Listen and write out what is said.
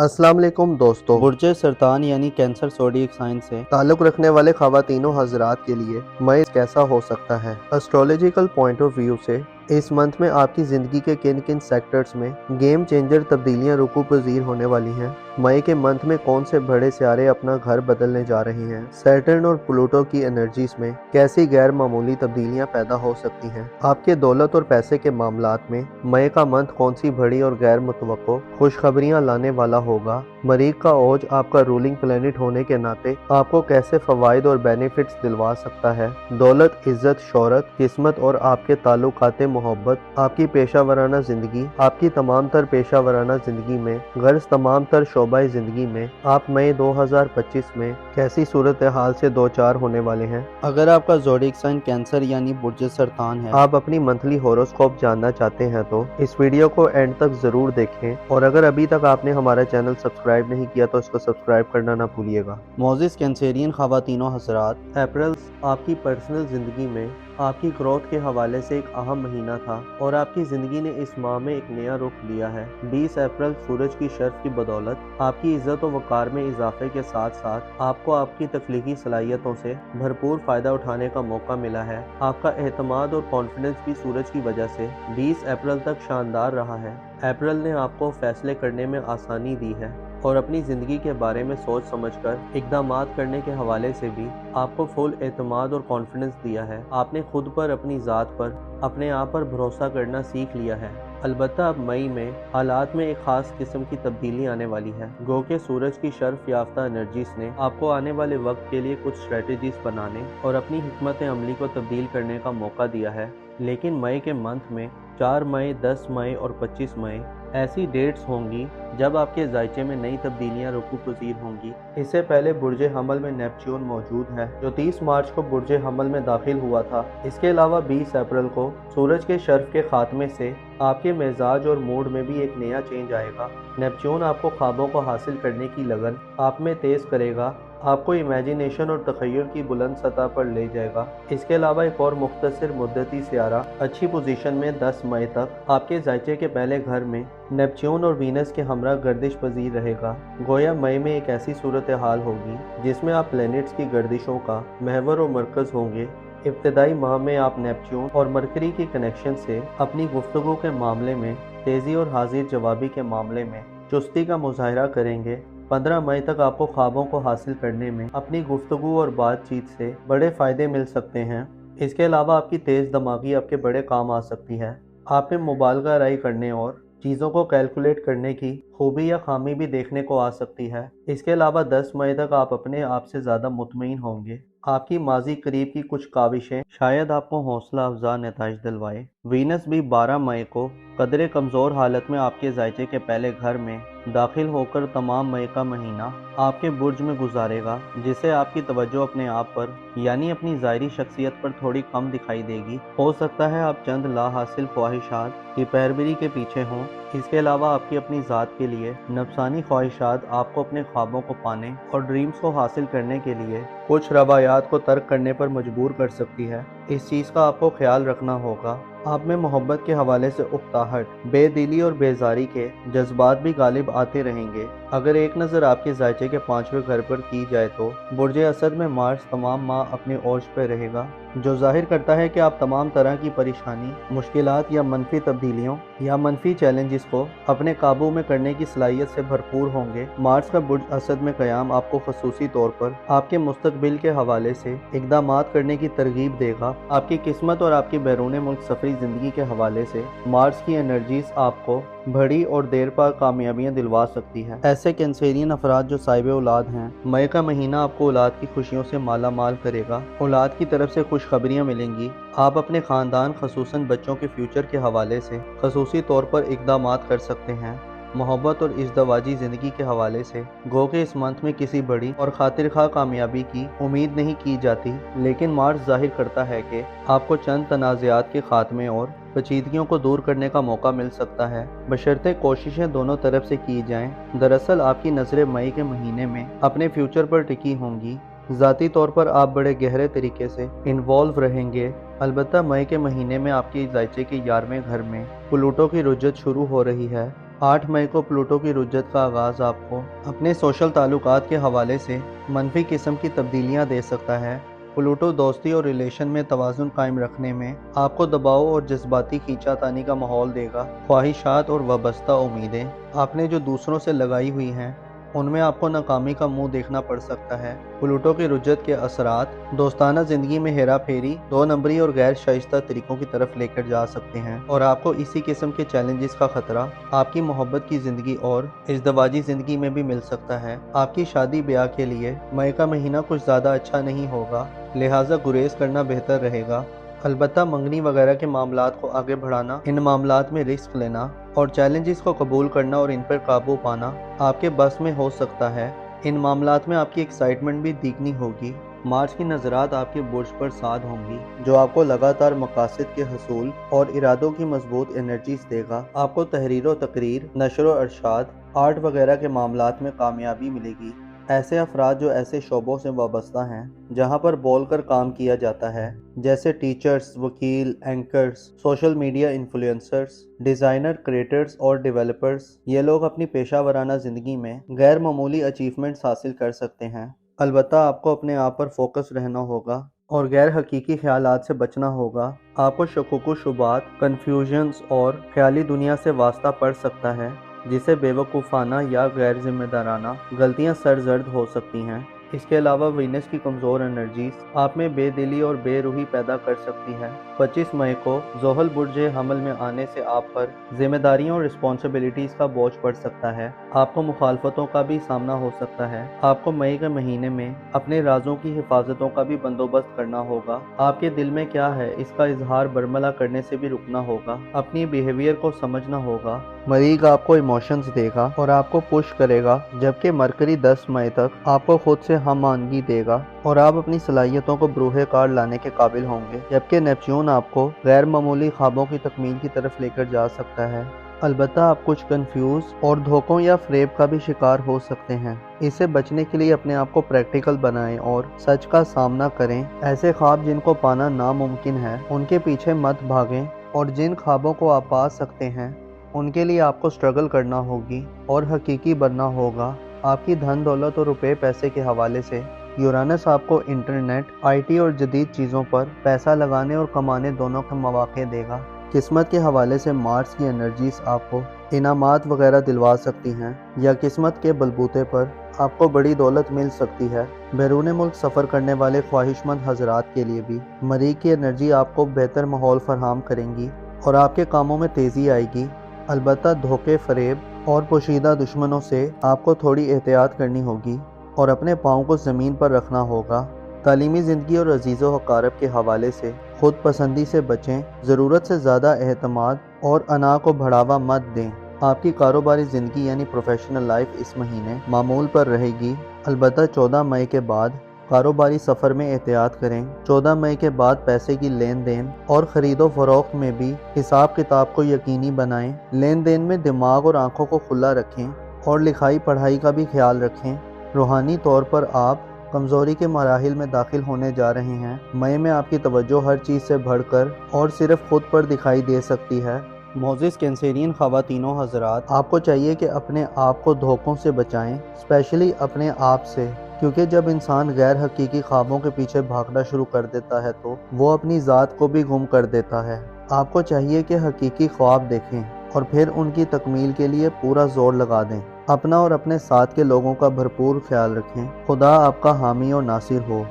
अस्सलाम वालेकुम दोस्तों। बुर्ज सरतान यानी कैंसर ज़ोडिएक साइन से ताल्लुक़ रखने वाले ख़वातीनों हज़रात के लिए मई कैसा हो सकता है। एस्ट्रोलॉजिकल पॉइंट ऑफ व्यू से इस मंथ में आपकी ज़िंदगी के किन किन सेक्टर्स में गेम चेंजर तब्दीलियाँ रुकू पज़ीर होने वाली हैं। मई के मंथ में कौन से बड़े सितारे अपना घर बदलने जा रहे हैं। सैटर्न और प्लूटो की एनर्जीज में कैसी गैर मामूली तब्दीलियाँ पैदा हो सकती हैं। आपके दौलत और पैसे के मामलात में मई का मंथ कौन सी बड़ी और गैर मुतवक्को खुशखबरियाँ लाने वाला होगा। मरीख का ओज आपका रूलिंग प्लेनेट होने के नाते आपको कैसे फवाइद और बेनिफिट्स दिलवा सकता है। दौलत, इज्जत, शोहरत, किस्मत और आपके ताल्लुकात मोहब्बत, आपकी पेशा वराना जिंदगी, आपकी तमाम तर पेशा वराना जिंदगी में गर्ज तमाम तर शोबाई जिंदगी में आप मई 2025 में कैसी सूरत हाल से दो चार होने वाले हैं। अगर आपका ज़ोडिएक साइन कैंसर यानी बुर्ज सरतान है, आप अपनी मंथली होरोस्कोप जानना चाहते हैं तो इस वीडियो को एंड तक जरूर देखें और अगर अभी तक आपने हमारा चैनल सब्सक्राइब नहीं किया तो इसको सब्सक्राइब करना ना भूलिएगा। मोजिज़ कैंसेरियन ख़वातीनों हज़रात, अप्रैल आपकी पर्सनल ज़िंदगी में आपकी ग्रोथ के हवाले से एक अहम महीना था और आपकी ज़िंदगी ने इस माह में एक नया रुख लिया है। 20 अप्रैल सूरज की शर्फ की बदौलत आपकी इज़्ज़त और वक़ार में इजाफे के साथ साथ आपको आपकी तख्लीकी सलाहियतों से भरपूर फ़ायदा उठाने का मौका मिला है। आपका एतमाद और कॉन्फिडेंस भी सूरज की वजह से 20 अप्रैल तक शानदार रहा है। अप्रैल ने आपको फैसले करने में आसानी दी है और अपनी ज़िंदगी के बारे में सोच समझकर इक़दामात करने के हवाले से भी आपको फुल एतमाद और कॉन्फिडेंस दिया है। आपने खुद पर, अपनी ज़ात पर, अपने आप पर भरोसा करना सीख लिया है। अलबत्ता अब मई में हालात में एक ख़ास किस्म की तब्दीली आने वाली है। गो के सूरज की शर्फ याफ्ता एनर्जीज ने आपको आने वाले वक्त के लिए कुछ स्ट्रेटजीज बनाने और अपनी हिकमत अमली को तब्दील करने का मौका दिया है। लेकिन मई के मंथ में 4 मई, 10 मई और 25 मई ऐसी डेट्स होंगी जब आपके जायचे में नई तब्दीलियां रुकू पज़ीर होंगी। इससे पहले बुर्ज हमल में नेपच्यून मौजूद है जो 30 मार्च को बुर्ज हमल में दाखिल हुआ था। इसके अलावा 20 अप्रैल को सूरज के शर्फ के खात्मे से आपके मिजाज और मूड में भी एक नया चेंज आएगा। नेपच्यून आपको ख्वाबों को हासिल करने की लगन आप में तेज़ करेगा, आपको इमेजिनेशन और तखय्युल की बुलंद सतह पर ले जाएगा। इसके अलावा एक और मुख्तसर मुद्दती सियारा अच्छी पोजीशन में 10 मई तक आपके जायचे के पहले घर में नेपच्यून और वीनस के हमरा गर्दिश पजीर रहेगा। गोया मई में एक ऐसी सूरत हाल होगी जिसमें आप प्लैनेट्स की गर्दिशों का महवर और मरकज़ होंगे। इब्तदाई माह में आप नेपच्यून और मरकरी की कनेक्शन से अपनी गुफ्तगू के मामले में तेज़ी और हाजिर जवाबी के मामले में चुस्ती का मुजाहरा करेंगे। 15 मई तक आपको ख्वाबों को हासिल करने में अपनी गुफ्तगू और बातचीत से बड़े फ़ायदे मिल सकते हैं। इसके अलावा आपकी तेज़ दिमागी आपके बड़े काम आ सकती है। आप में मुबालगा राय करने और चीज़ों को कैलकुलेट करने की खूबी या खामी भी देखने को आ सकती है। इसके अलावा 10 मई तक आप अपने आप से ज़्यादा मुतमईन होंगे। आपकी माजी करीब की कुछ काविशें शायद आपको हौसला अफजा नताइज दिलवाए। वीनस भी 12 मई को कदरे कमज़ोर हालत में आपके जायचे के पहले घर में दाखिल होकर तमाम मई का महीना आपके बुर्ज में गुजारेगा, जिससे आपकी तवज्जो अपने आप पर यानी अपनी ज़ाहिरी शख्सियत पर थोड़ी कम दिखाई देगी। हो सकता है आप चंद ला हासिल ख्वाहिशात की पैरवी के पीछे हों। इसके अलावा आपकी अपनी ज़ात के लिए नफसानी ख्वाहिशात आपको अपने ख्वाबों को पाने और ड्रीम्स को हासिल करने के लिए कुछ रवायात को तर्क करने पर मजबूर कर सकती है। इस चीज़ का आपको ख्याल रखना होगा। आप में मोहब्बत के हवाले से उकताहट, बेदिली और बेजारी के जज्बात भी गालिब आते रहेंगे। अगर एक नज़र आपके जायचे के 5वें घर पर की जाए तो बुर्ज असद में मार्स तमाम माह अपने ओज पर रहेगा, जो जाहिर करता है कि आप तमाम तरह की परेशानी, मुश्किलात या मनफी तब्दीलियों या मनफी चैलेंजेस को अपने काबू में करने की सलाहियत से भरपूर होंगे। मार्स का बुर्ज असद में क़याम आपको खसूसी तौर पर आपके मुस्तकबिल के हवाले से इक़दामात करने की तरगीब देगा। आपकी किस्मत और आपकी बैरून मुल्क सफरी ज़िंदगी के हवाले से मार्स की एनर्जीज आपको बड़ी और देर पा कामयाबियाँ दिलवा सकती है। ऐसे कैंसेरियन अफराद जो साहिब औलाद हैं, मई का महीना आपको औलाद की खुशियों से माला माल करेगा। औलाद की तरफ से खुशखबरियाँ मिलेंगी। आप अपने ख़ानदान खसूसन बच्चों के फ्यूचर के हवाले से खसूसी तौर पर इक़दामात कर सकते हैं। मोहब्बत और इज़्दवाजी ज़िंदगी के हवाले से गो के इस मंथ में किसी बड़ी और खातिर खा कामयाबी की उम्मीद नहीं की जाती, लेकिन मार्स जाहिर करता है कि आपको चंद तनाज़ात के खात्मे और पेचीदगियों को दूर करने का मौका मिल सकता है, बशर्ते कोशिशें दोनों तरफ से की जाएं। दरअसल आपकी नज़रें मई के महीने में अपने फ्यूचर पर टिकी होंगी। ज़ाती तौर पर आप बड़े गहरे तरीके से इन्वॉल्व रहेंगे। अलबत्ता मई के महीने में आपके जायचे के 11वें घर में प्लूटो की रुजत शुरू हो रही है। 8 मई को प्लूटो की रुज्जत का आगाज़ आपको अपने सोशल ताल्लुकात के हवाले से मनफी किस्म की तब्दीलियां दे सकता है। प्लूटो दोस्ती और रिलेशन में तवाज़ुन कायम रखने में आपको दबाव और जज्बाती खींचातानी का माहौल देगा। ख्वाहिशात और वाबस्ता उम्मीदें आपने जो दूसरों से लगाई हुई हैं उनमें आपको नाकामी का मुंह देखना पड़ सकता है। प्लूटो की रुज्जत के असरात दोस्ताना ज़िंदगी में हेरा फेरी, 2 नंबरी और गैर शाइस्ता तरीकों की तरफ लेकर जा सकते हैं और आपको इसी किस्म के चैलेंजेस का खतरा आपकी मोहब्बत की ज़िंदगी और इज़्दवाजी ज़िंदगी में भी मिल सकता है। आपकी शादी ब्याह के लिए मई का महीना कुछ ज़्यादा अच्छा नहीं होगा, लिहाजा गुरेज करना बेहतर रहेगा। अलबत्ता मंगनी वगैरह के मामलात को आगे बढ़ाना, इन मामलात में रिस्क लेना और चैलेंजेस को कबूल करना और इन पर काबू पाना आपके बस में हो सकता है। इन मामलात में आपकी एक्साइटमेंट भी दिखनी होगी। मार्च की नज़रात आपके बुर्ज पर साध होंगी, जो आपको लगातार मकासद के हसूल और इरादों की मजबूत एनर्जीज देगा। आपको तहरीर व तकरीर, नशर व अरशाद, आर्ट वगैरह के मामलात में कामयाबी मिलेगी। ऐसे अफराद जो ऐसे शोबों से वाबस्ता हैं जहां पर बोल कर काम किया जाता है, जैसे टीचर्स, वकील, anchors, social media influencers, designer, creators और डेवलपर्स, ये लोग अपनी पेशा वराना ज़िंदगी में गैर मामूली अचीवमेंट्स हासिल कर सकते हैं। अलबत्ता आपको अपने आप पर फोकस रहना होगा और गैर हकीकी ख्यालात से बचना होगा। आपको शकूक शुबात, कन्फ्यूजन्स और ख्याली दुनिया से वास्ता पड़ सकता है, जिसे बेवकूफ़ाना या गैर जिम्मेदाराना गलतियां सरजर्द हो सकती हैं। इसके अलावा वीनस की कमज़ोर एनर्जीज आप में बेदिली और बेरूही पैदा कर सकती है। 25 मई को ज़ोहल बुर्ज हमल में आने से आप पर जिम्मेदारियों और रिस्पॉन्सिबिलिटीज़ का बोझ पड़ सकता है। आपको मुखालफतों का भी सामना हो सकता है। आपको मई के महीने में अपने राजों की हिफाजतों का भी बंदोबस्त करना होगा। आपके दिल में क्या है इसका इजहार बरमला करने से भी रुकना होगा। अपनी बिहेवियर को समझना होगा। मरीज आपको इमोशंस देगा और आपको पुश करेगा, जबकि मरकरी 10 मई तक आपको खुद से हम मानगी देगा और आप अपनी सलाहियतों को बरूहे कार लाने के काबिल होंगे, जबकि नेपच्यून आपको गैर मामूली ख्वाबों की तकमील की तरफ लेकर जा सकता है। अलबत्ता आप कुछ कंफ्यूज और धोखों या फ्रेब का भी शिकार हो सकते हैं। इससे बचने के लिए अपने आप को प्रैक्टिकल बनाएं और सच का सामना करें। ऐसे ख्वाब जिनको पाना नामुमकिन है उनके पीछे मत भागें और जिन ख्वाबों को आप पा सकते हैं उनके लिए आपको स्ट्रगल करना होगी और हकीकी बनना होगा। आपकी धन दौलत और रुपए पैसे के हवाले से यूरानस आपको इंटरनेट, आईटी और जदीद चीज़ों पर पैसा लगाने और कमाने दोनों के मौके देगा। किस्मत के हवाले से मार्स की एनर्जीज आपको इनामात वगैरह दिलवा सकती हैं या किस्मत के बलबूते पर आपको बड़ी दौलत मिल सकती है। बैरून मुल्क सफ़र करने वाले ख्वाहिशमंद हजरात के लिए भी मरीज की एनर्जी आपको बेहतर माहौल फराहम करेंगी और आपके कामों में तेज़ी आएगी। अलबत्ता धोखे, फरेब और पोशीदा दुश्मनों से आपको थोड़ी एहतियात करनी होगी और अपने पाँव को ज़मीन पर रखना होगा। तालीमी ज़िंदगी और अजीज़ो हकारब के हवाले से खुद पसंदी से बचें। ज़रूरत से ज़्यादा एहतमाद और अना को बढ़ावा मत दें। आपकी कारोबारी ज़िंदगी यानी प्रोफेशनल लाइफ इस महीने मामूल पर रहेगी। अलबत्ता 14 मई के बाद कारोबारी सफ़र में एहतियात करें। 14 मई के बाद पैसे की लेन देन और ख़रीदो फरोख्त में भी हिसाब किताब को यकीनी बनाएं। लेन देन में दिमाग और आंखों को खुला रखें और लिखाई पढ़ाई का भी ख्याल रखें। रूहानी तौर पर आप कमज़ोरी के मराहिल में दाखिल होने जा रहे हैं। मई में आपकी तवज्जो हर चीज़ से बढ़कर और सिर्फ खुद पर दिखाई दे सकती है। मोजिस कैंसेरियन ख़वातीनों हज़रात, आपको चाहिए कि अपने आप को धोखों से बचाएं, स्पेशली अपने आप से, क्योंकि जब इंसान गैर हकीकी ख्वाबों के पीछे भागना शुरू कर देता है तो वो अपनी ज़ात को भी गुम कर देता है। आपको चाहिए कि हकीकी ख्वाब देखें और फिर उनकी तकमील के लिए पूरा जोर लगा दें। अपना और अपने साथ के लोगों का भरपूर ख्याल रखें। खुदा आपका हामी और नासिर हो।